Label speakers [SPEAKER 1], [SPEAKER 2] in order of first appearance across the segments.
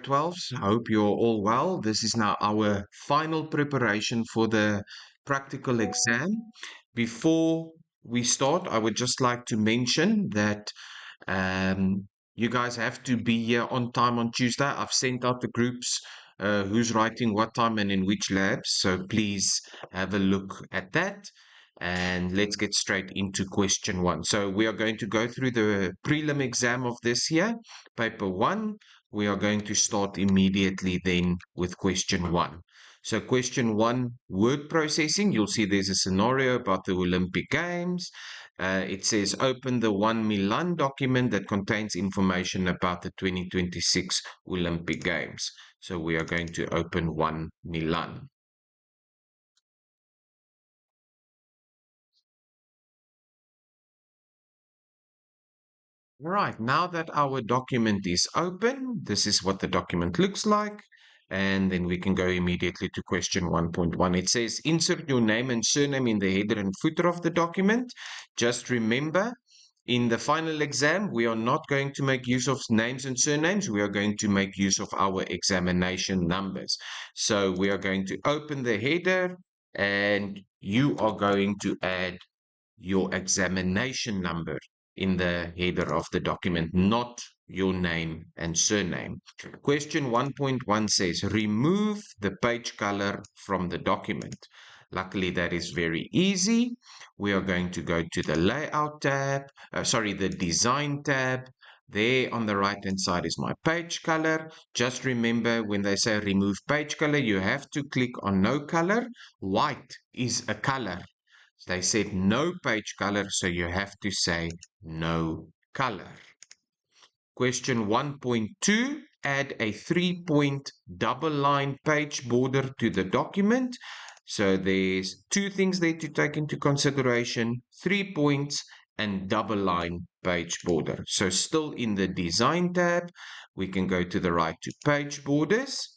[SPEAKER 1] grade 12s. Hope you're all well. This is now our final preparation for the practical exam. Before we start, I would just like to mention that you guys have to be here on time on Tuesday. I've sent out the groups who's writing what time and in which labs, so please have a look at that. And let's get straight into question one. So we are going to go through the prelim exam of this year, paper one. We are going to start immediately then with question one. So question one, word processing. You'll see there's a scenario about the Olympic Games. It says open the One Milan document that contains information about the 2026 Olympic Games. So we are going to open One Milan. Right, now that our document is open, this is what the document looks like. And then we can go immediately to question 1.1. It says, insert your name and surname in the header and footer of the document. Just remember, in the final exam, we are not going to make use of names and surnames. We are going to make use of our examination numbers. So we are going to open the header and you are going to add your examination number in the header of the document, not your name and surname. Question 1.1 says, remove the page color from the document. Luckily, that is very easy. We are going to go to the layout tab, the design tab. There on the right hand side is my page color. Just remember when they say remove page color, you have to click on no color. White is a color. They said no page color, so you have to say no color. Question 1.2, add a 3-point double line page border to the document. So there's two things there to take into consideration, 3 points and double line page border. So still in the design tab, we can go to the right to page borders.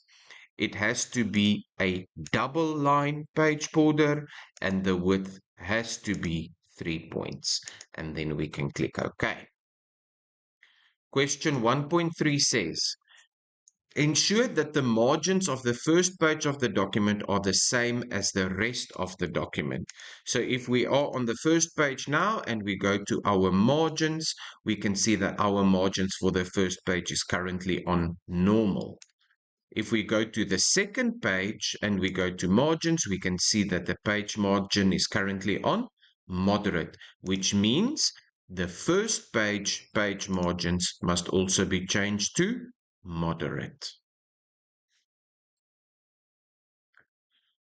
[SPEAKER 1] It has to be a double line page border and the width has to be 3 points. And then we can click OK. Question 1.3 says, ensure that the margins of the first page of the document are the same as the rest of the document. So if we are on the first page now and we go to our margins, we can see that our margins for the first page is currently on normal. If we go to the second page and we go to margins, we can see that the page margin is currently on moderate, which means the first page margins must also be changed to moderate.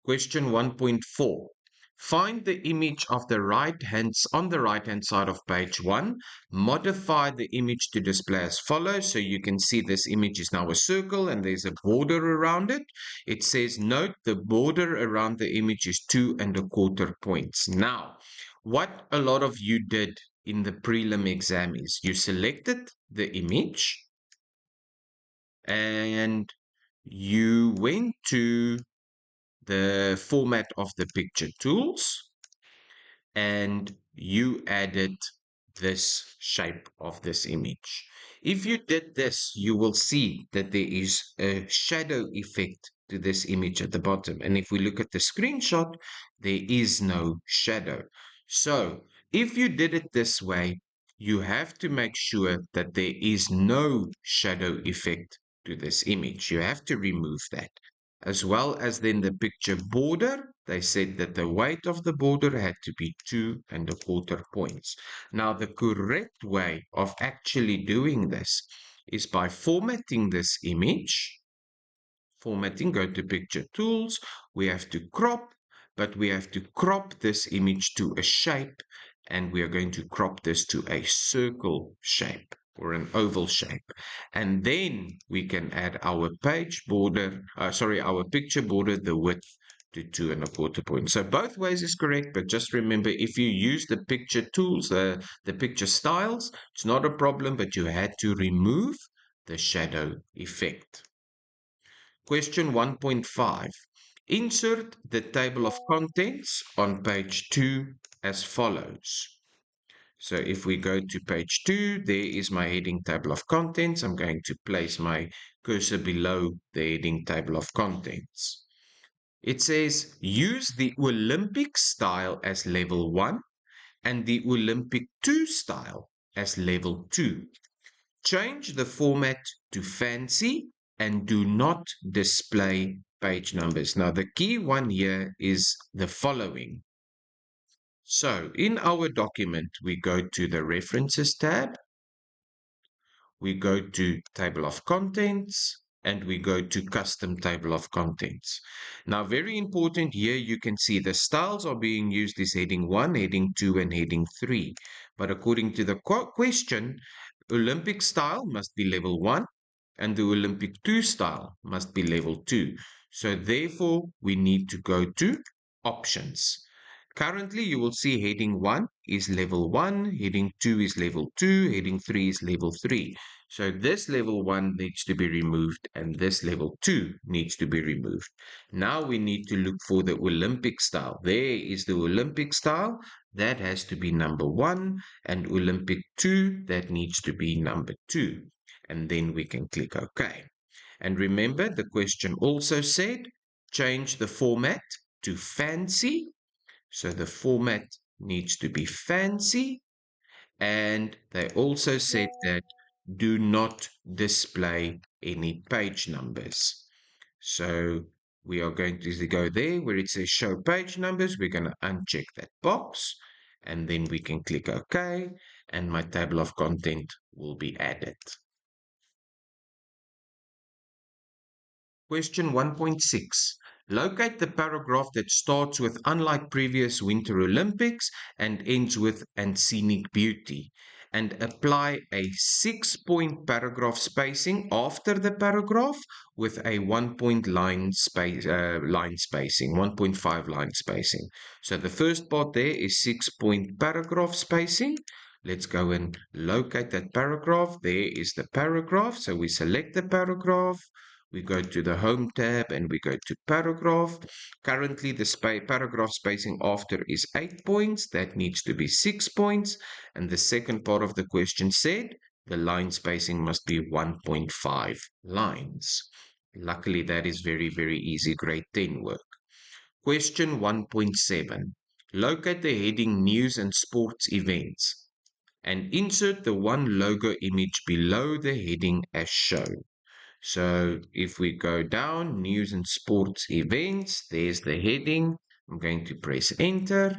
[SPEAKER 1] Question 1.4. Find the image of the on the right hand side of page 1. Modify the image to display as follows. So you can see this image is now a circle and there's a border around it. It says note the border around the image is 2¼ points. Now, what a lot of you did in the prelim exam is you selected the image and you went to the format of the picture tools and you added this shape of this image. If you did this, you will see that there is a shadow effect to this image at the bottom. And if we look at the screenshot, there is no shadow. So if you did it this way, you have to make sure that there is no shadow effect to this image. You have to remove that. As well as then the picture border, they said that the weight of the border had to be 2¼ points. Now, the correct way of actually doing this is by formatting this image. Formatting, go to picture tools. We have to crop, but we have to crop this image to a shape, and we are going to crop this to a circle shape or an oval shape. And then we can add our page border, our picture border, the width to 2¼ points. So both ways is correct, but just remember if you use the picture tools, the picture styles, it's not a problem, but you had to remove the shadow effect. Question 1.5. Insert the table of contents on page 2 as follows. So if we go to page 2, there is my heading table of contents. I'm going to place my cursor below the heading table of contents. It says use the Olympic style as level 1 and the Olympic 2 style as level 2. Change the format to fancy and do not display page numbers. Now, the key one here is the following. So, in our document, we go to the References tab, we go to Table of Contents, and we go to Custom Table of Contents. Now, very important here, you can see the styles are being used as heading 1, heading 2, and heading 3. But according to the question, Olympic style must be level 1, and the Olympic 2 style must be level 2. So therefore, we need to go to Options. Currently, you will see heading 1 is level 1, heading 2 is level 2, heading 3 is level 3. So this level 1 needs to be removed and this level 2 needs to be removed. Now we need to look for the Olympic style. There is the Olympic style. That has to be number 1, and Olympic 2, that needs to be number 2. And then we can click OK. And remember, the question also said, change the format to fancy. So the format needs to be fancy. And they also said that do not display any page numbers. So we are going to go there where it says show page numbers. We're going to uncheck that box and then we can click OK and my table of content will be added. Question 1.6. Locate the paragraph that starts with unlike previous Winter Olympics and ends with and scenic beauty, and apply a 6-point paragraph spacing after the paragraph with a 1-point line spacing, 1.5 line spacing. So the first part there is 6-point paragraph spacing. Let's go and locate that paragraph. There is the paragraph. So we select the paragraph. We go to the Home tab and we go to Paragraph. Currently, the paragraph spacing after is 8 points. That needs to be 6 points. And the second part of the question said the line spacing must be 1.5 lines. Luckily, that is very, very easy grade 10 work. Question 1.7. Locate the heading News and Sports Events and insert the one logo image below the heading as shown. So if we go down, news and sports events, there's the heading. I'm going to press enter.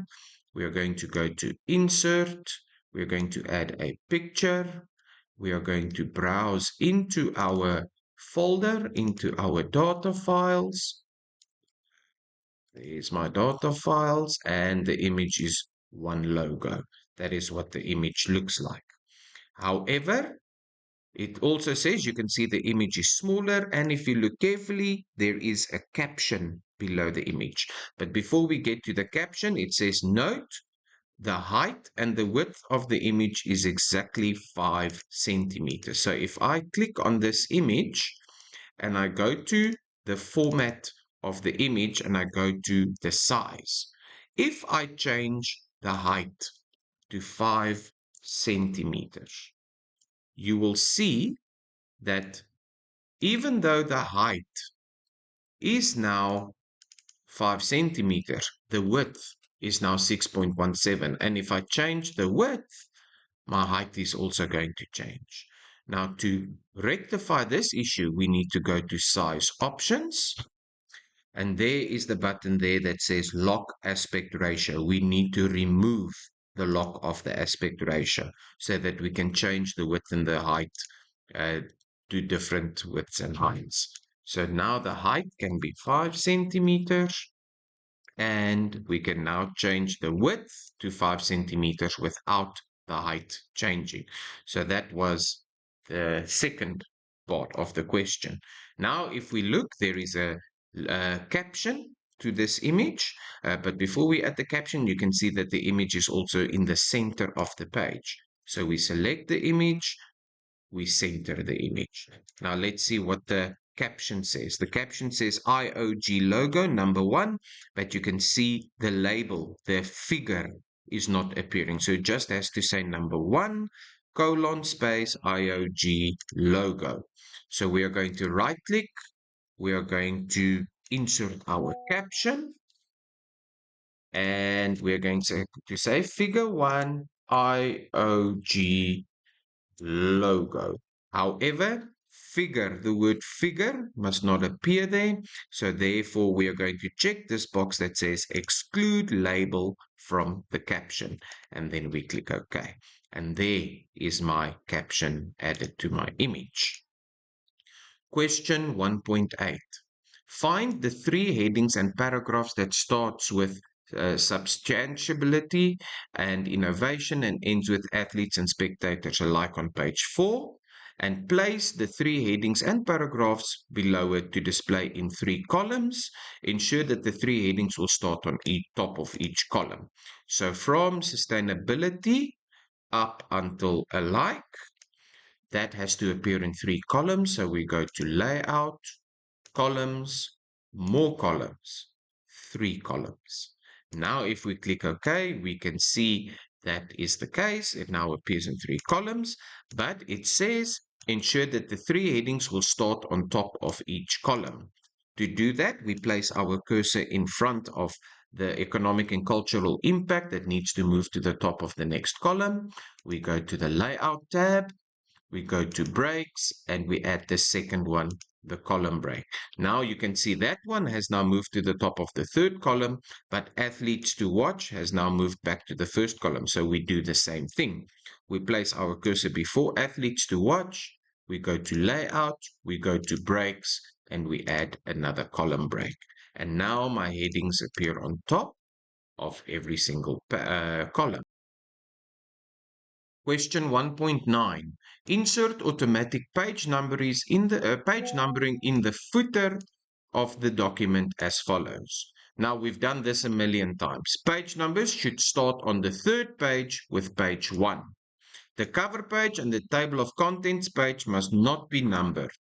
[SPEAKER 1] We are going to go to insert. We're going to add a picture. We are going to browse into our folder, into our data files. There's my data files and the image is one logo. That is what the image looks like. However, it also says you can see the image is smaller, and if you look carefully, there is a caption below the image. But before we get to the caption, it says note the height and the width of the image is exactly 5 centimeters. So if I click on this image and I go to the format of the image and I go to the size, if I change the height to 5 centimeters, you will see that even though the height is now 5 centimeters, the width is now 6.17. And if I change the width, my height is also going to change. Now, to rectify this issue, we need to go to Size Options. And there is the button there that says Lock Aspect Ratio. We need to remove the lock of the aspect ratio so that we can change the width and the height to different widths and heights. So now the height can be 5 centimeters and we can now change the width to 5 centimeters without the height changing. So that was the second part of the question. Now, if we look, there is a caption to this image, but before we add the caption, you can see that the image is also in the center of the page. So we select the image, we center the image. Now let's see what the caption says. The caption says IOG logo number 1, but you can see the label, the figure is not appearing. So it just has to say number 1, colon, space, IOG logo. So we are going to right click. We are going to insert our caption. And we're going to say figure 1, IOG logo. However, the word figure must not appear there. So therefore, we are going to check this box that says exclude label from the caption. And then we click OK. And there is my caption added to my image. Question 1.8. Find the 3 headings and paragraphs that starts with substantiability and innovation and ends with athletes and spectators alike on page 4, and place the 3 headings and paragraphs below it to display in 3 columns. Ensure that the 3 headings will start on each top of each column. So from sustainability up until alike, that has to appear in 3 columns. So we go to layout, columns, more columns, 3 columns. Now, if we click OK, we can see that is the case. It now appears in 3 columns, but it says ensure that the 3 headings will start on top of each column. To do that, we place our cursor in front of the economic and cultural impact that needs to move to the top of the next column. We go to the layout tab. We go to breaks and we add the second one, the column break. Now you can see that one has now moved to the top of the 3rd column, but athletes to watch has now moved back to the 1st column. So we do the same thing. We place our cursor before athletes to watch. We go to layout, we go to breaks, and we add another column break. And now my headings appear on top of every single column. Question 1.9. Insert automatic page numbering in the footer of the document as follows. Now, we've done this a million times. Page numbers should start on the 3rd page with page 1. The cover page and the table of contents page must not be numbered,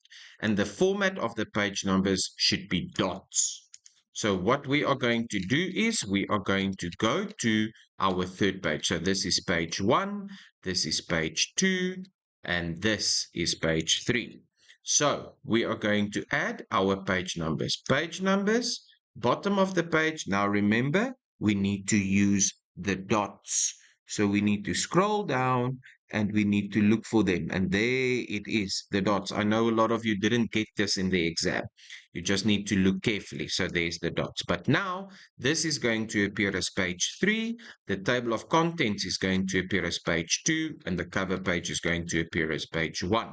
[SPEAKER 1] and the format of the page numbers should be dots. So what we are going to do is we are going to go to our 3rd page. So this is page 1, this is page 2, and this is page 3. So we are going to add our page numbers. Page numbers, bottom of the page. Now remember, we need to use the dots. So we need to scroll down and we need to look for them. And there it is, the dots. I know a lot of you didn't get this in the exam. You just need to look carefully. So there's the dots. But now this is going to appear as page 3. The table of contents is going to appear as page 2. And the cover page is going to appear as page 1.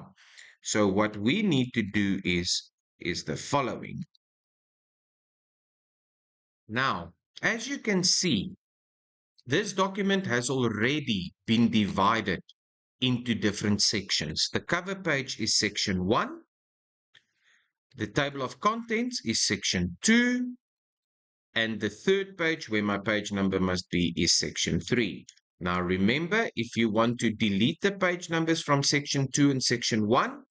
[SPEAKER 1] So what we need to do is the following. Now, as you can see, this document has already been divided into different sections. The cover page is section 1. The table of contents is section 2. And the 3rd page, where my page number must be, is section 3. Now remember, if you want to delete the page numbers from section 2 and section 1,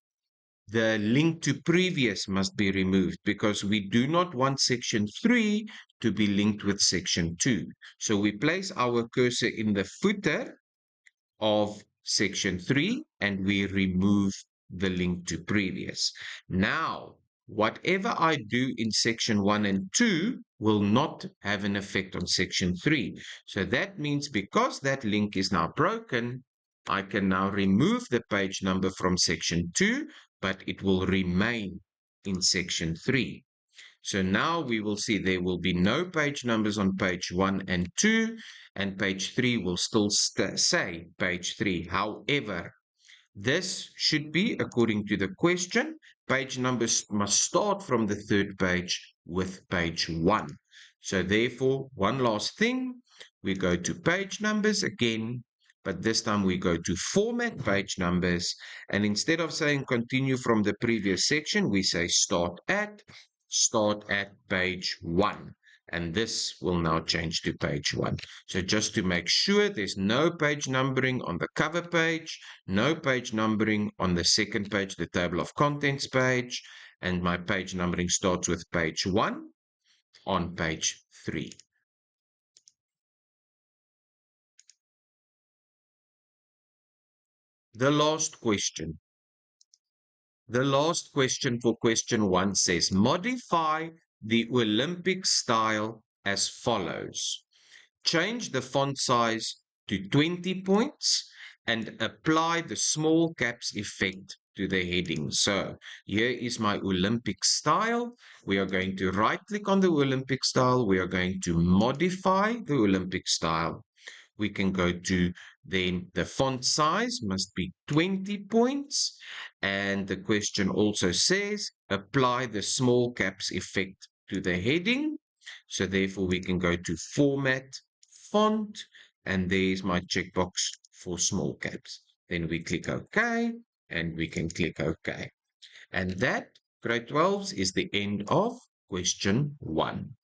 [SPEAKER 1] the link to previous must be removed because we do not want section 3 to be linked with section 2. So we place our cursor in the footer of section 3 and we remove the link to previous. Now, whatever I do in section 1 and 2 will not have an effect on section 3. So that means because that link is now broken, I can now remove the page number from section 2, but it will remain in section 3. So now we will see there will be no page numbers on page 1 and 2, and page 3 will still say page 3. However, this should be, according to the question, page numbers must start from the 3rd page with page 1. So therefore, one last thing, we go to page numbers again, but this time we go to format page numbers, and instead of saying continue from the previous section, we say start at page 1. And this will now change to page 1. So just to make sure there's no page numbering on the cover page, no page numbering on the 2nd page, the table of contents page, and my page numbering starts with page 1 on page 3. The last question. The last question for question 1 says, modify the Olympic style as follows. Change the font size to 20 points and apply the small caps effect to the heading. So here is my Olympic style. We are going to right click on the Olympic style. We are going to modify the Olympic style. We can go to then the font size must be 20 points. And the question also says apply the small caps effect to the heading. So therefore we can go to format, font, and there's my checkbox for small caps. Then we click OK and we can click OK. And that, grade 12s, is the end of question 1.